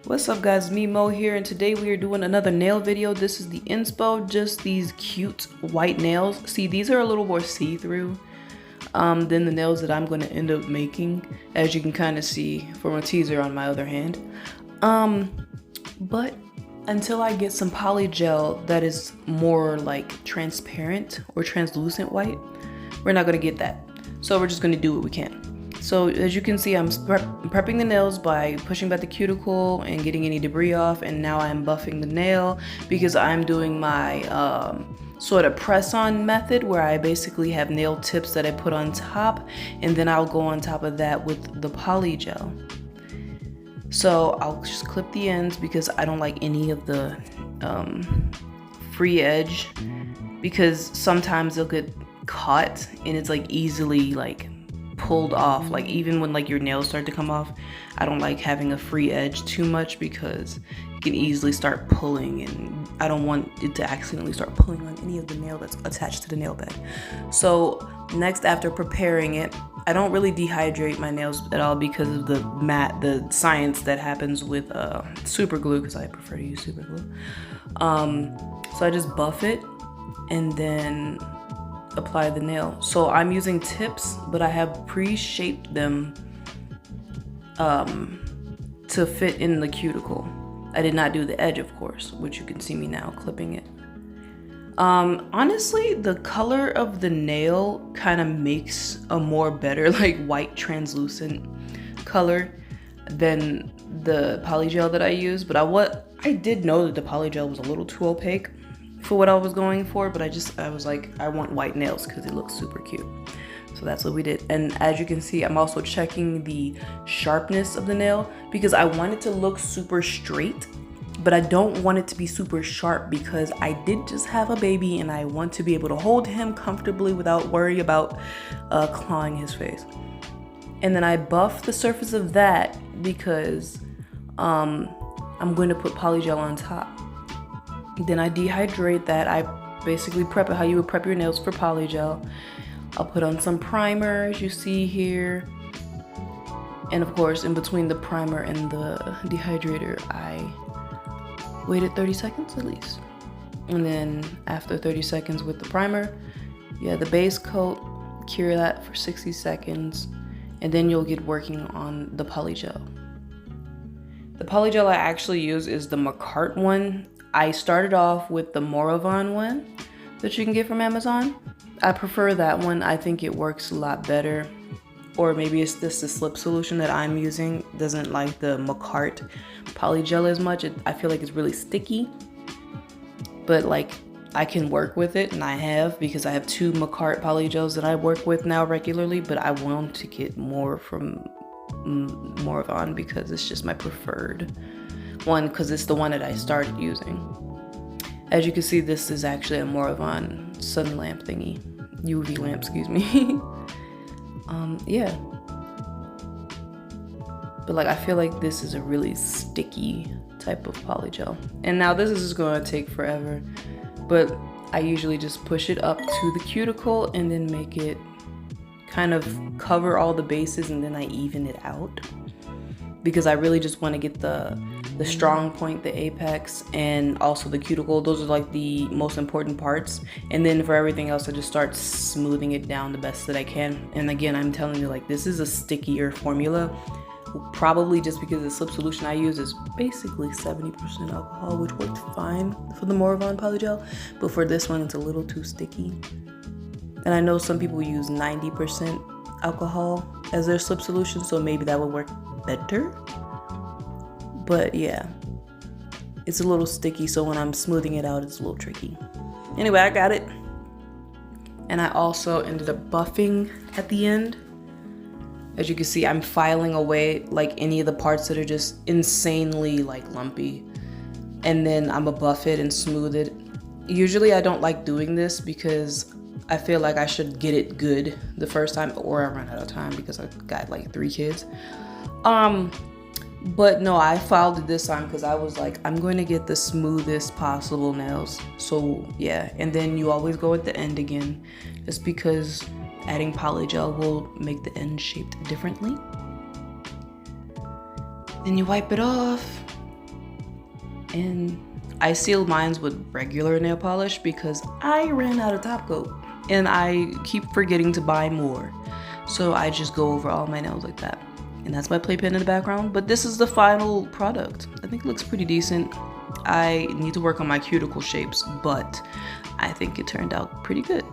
What's up guys, me Mo here, and today we are doing another nail video. This is the inspo, just these cute white nails. See, these are a little more see-through than the nails that I'm going to end up making, as you can kind of see from a teaser on my other hand. But until I get some poly gel that is more like transparent or translucent white, we're not going to get that. So we're just going to do what we can. So as you can see, I'm prepping the nails by pushing back the cuticle and getting any debris off, and now I'm buffing the nail because I'm doing my sort of press-on method where I basically have nail tips that I put on top, and then I'll go on top of that with the poly gel. So I'll just clip the ends because I don't like any of the free edge, because sometimes they'll get caught and it's like easily like pulled off. Like even when like your nails start to come off, I don't like having a free edge too much because you can easily start pulling, and I don't want it to accidentally start pulling on any of the nail that's attached to the nail bed. So next, after preparing it, I don't really dehydrate my nails at all because of the science that happens with super glue, because I prefer to use super glue. So I just buff it and then apply the nail. So I'm using tips, but I have pre-shaped them to fit in the cuticle. I did not do the edge, of course, which you can see me now clipping it. Honestly, the color of the nail kind of makes a more better like white translucent color than the polygel that I use, but I did know that the polygel was a little too opaque for what I was going for, but I was like, I want white nails because it looks super cute. So that's what we did. And as you can see, I'm also checking the sharpness of the nail because I want it to look super straight, but I don't want it to be super sharp because I did just have a baby and I want to be able to hold him comfortably without worry about clawing his face. And then I buff the surface of that because I'm going to put polygel on top. Then I dehydrate that. I basically prep it how you would prep your nails for polygel. I'll put on some primer, as you see here. And of course, in between the primer and the dehydrator, I waited 30 seconds at least. And then after 30 seconds with the primer, the base coat, cure that for 60 seconds, and then you'll get working on the polygel. The polygel I actually use is the Macarte one. I started off with the Moravon one that you can get from Amazon. I prefer that one. I think it works a lot better. Or maybe it's just the slip solution that I'm using doesn't like the Macarte polygel as much. I feel like it's really sticky. But like I can work with it, and I have, because I have 2 Macarte polygels that I work with now regularly, but I want to get more from Moravon because it's just my preferred one, because it's the one that I started using. As you can see, this is actually a Moravon sun lamp thingy, UV lamp, excuse me. Yeah, but like I feel like this is a really sticky type of polygel, and now this is just going to take forever, but I usually just push it up to the cuticle and then make it kind of cover all the bases, and then I even it out because I really just want to get the strong point, the apex, and also the cuticle. Those are like the most important parts. And then for everything else, I just start smoothing it down the best that I can. And again, I'm telling you, like, this is a stickier formula, probably just because the slip solution I use is basically 70% alcohol, which worked fine for the Moravon polygel. But for this one, it's a little too sticky. And I know some people use 90% alcohol as their slip solution, so maybe that would work better. But yeah, it's a little sticky, so when I'm smoothing it out, it's a little tricky. Anyway, I got it. And I also ended up buffing at the end. As you can see, I'm filing away like any of the parts that are just insanely like lumpy. And then I'm gonna buff it and smooth it. Usually I don't like doing this because I feel like I should get it good the first time, or I run out of time because I've got like 3 kids. But no, I filed it this time because I was like, I'm going to get the smoothest possible nails. So yeah, and then you always go at the end again, just because adding polygel will make the end shaped differently. Then you wipe it off, And I sealed mine with regular nail polish because I ran out of top coat and I keep forgetting to buy more. So I just go over all my nails like that. And that's my playpen in the background, but this is the final product. I think it looks pretty decent. I need to work on my cuticle shapes, but I think it turned out pretty good.